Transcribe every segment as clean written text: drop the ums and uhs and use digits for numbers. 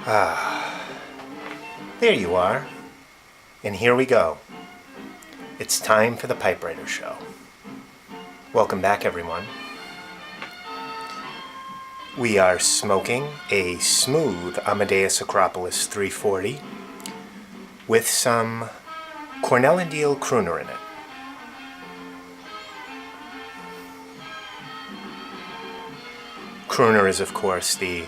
There you are. And here we go. It's time for the Pipe Writer Show. Welcome back, everyone. We are smoking a smooth Amadeus Akropolis 340 with some Cornell and Diehl Crooner in it. Crooner is, of course, the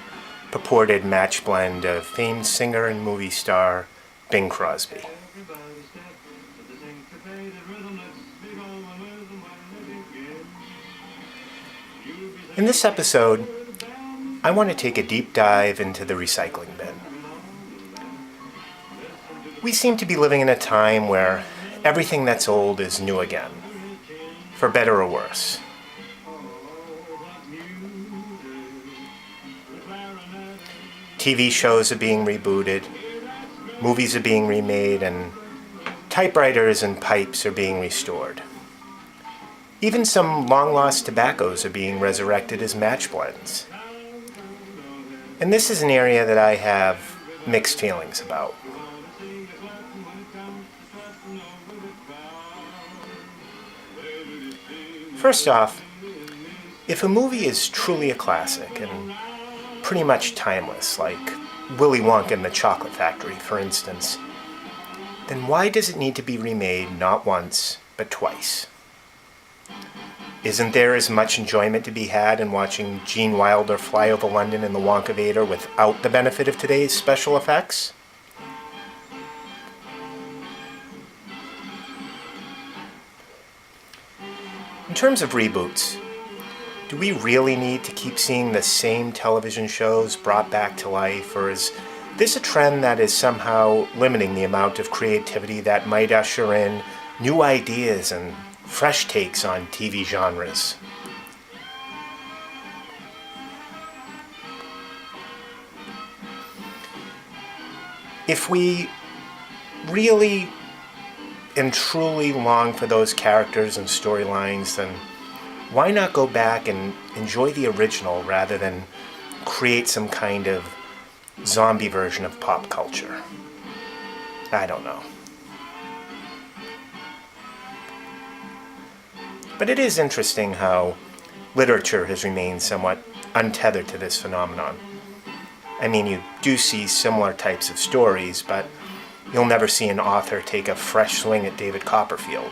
purported match blend of famed singer and movie star Bing Crosby. In this episode, I want to take a deep dive into the recycling bin. We seem to be living in a time where everything that's old is new again, for better or worse. TV shows are being rebooted, movies are being remade, and typewriters and pipes are being restored. Even some long-lost tobaccos are being resurrected as match blends. And this is an area that I have mixed feelings about. First off, if a movie is truly a classic and pretty much timeless, like Willy Wonka and the Chocolate Factory, for instance, then why does it need to be remade not once, but twice? Isn't there as much enjoyment to be had in watching Gene Wilder fly over London in the Wonka Vader without the benefit of today's special effects? In terms of reboots, do we really need to keep seeing the same television shows brought back to life, or is this a trend that is somehow limiting the amount of creativity that might usher in new ideas and fresh takes on TV genres? If we really and truly long for those characters and storylines, then why not go back and enjoy the original rather than create some kind of zombie version of pop culture? I don't know. But it is interesting how literature has remained somewhat untethered to this phenomenon. I mean, you do see similar types of stories, but you'll never see an author take a fresh swing at David Copperfield.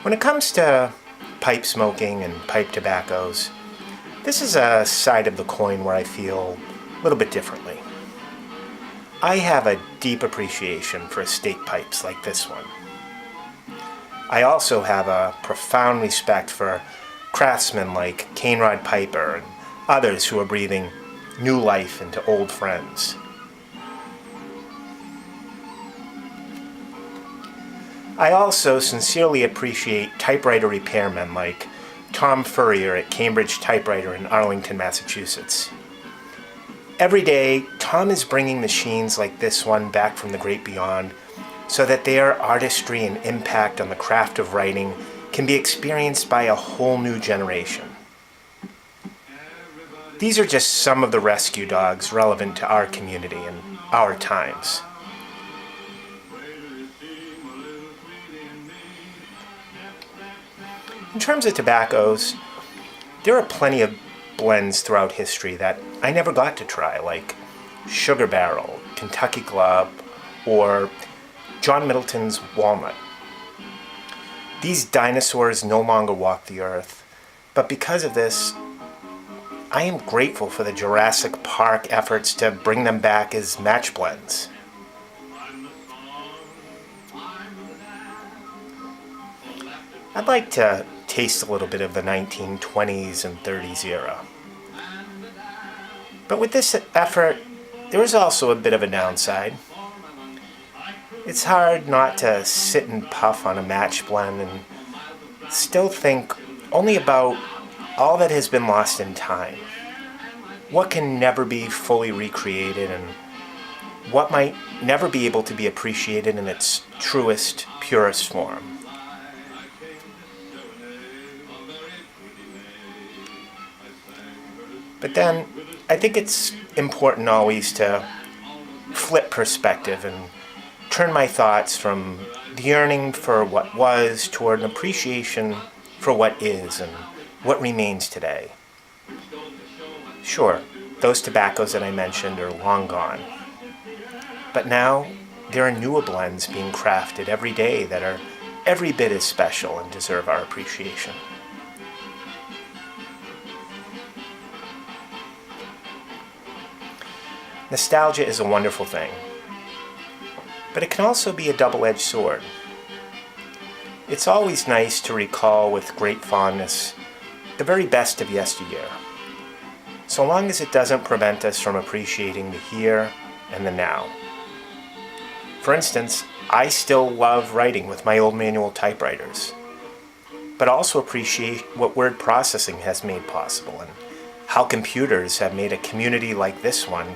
When it comes to pipe smoking and pipe tobaccos, this is a side of the coin where I feel a little bit differently. I have a deep appreciation for estate pipes like this one. I also have a profound respect for craftsmen like Cainrod Piper and others who are breathing new life into old friends. I also sincerely appreciate typewriter repairmen like Tom Furrier at Cambridge Typewriter in Arlington, Massachusetts. Every day, Tom is bringing machines like this one back from the great beyond so that their artistry and impact on the craft of writing can be experienced by a whole new generation. These are just some of the rescue dogs relevant to our community and our times. In terms of tobaccos, there are plenty of blends throughout history that I never got to try, like Sugar Barrel, Kentucky Club, or John Middleton's Walnut. These dinosaurs no longer walk the earth, but because of this, I am grateful for the Jurassic Park efforts to bring them back as match blends. I'd like to taste a little bit of the 1920s and 30s era. But with this effort, there is also a bit of a downside. It's hard not to sit and puff on a match blend and still think only about all that has been lost in time. What can never be fully recreated and what might never be able to be appreciated in its truest, purest form. But then I think it's important always to flip perspective and turn my thoughts from the yearning for what was toward an appreciation for what is and what remains today. Sure, those tobaccos that I mentioned are long gone. But now there are newer blends being crafted every day that are every bit as special and deserve our appreciation. Nostalgia is a wonderful thing, but it can also be a double-edged sword. It's always nice to recall with great fondness the very best of yesteryear, so long as it doesn't prevent us from appreciating the here and the now. For instance, I still love writing with my old manual typewriters, but also appreciate what word processing has made possible and how computers have made a community like this one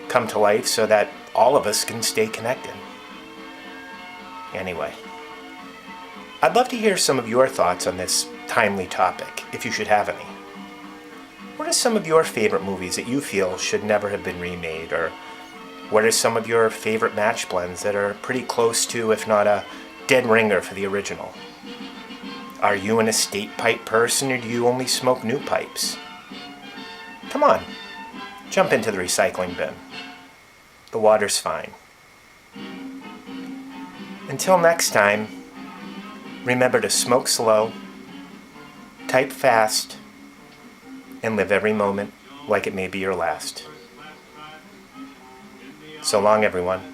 come to life so that all of us can stay connected. Anyway, I'd love to hear some of your thoughts on this timely topic, if you should have any. What are some of your favorite movies that you feel should never have been remade, or what are some of your favorite match blends that are pretty close to, if not a dead ringer for the original? Are you an estate pipe person, or do you only smoke new pipes? Come on, jump into the recycling bin. The water's fine. Until next time, remember to smoke slow, type fast, and live every moment like it may be your last. So long, everyone.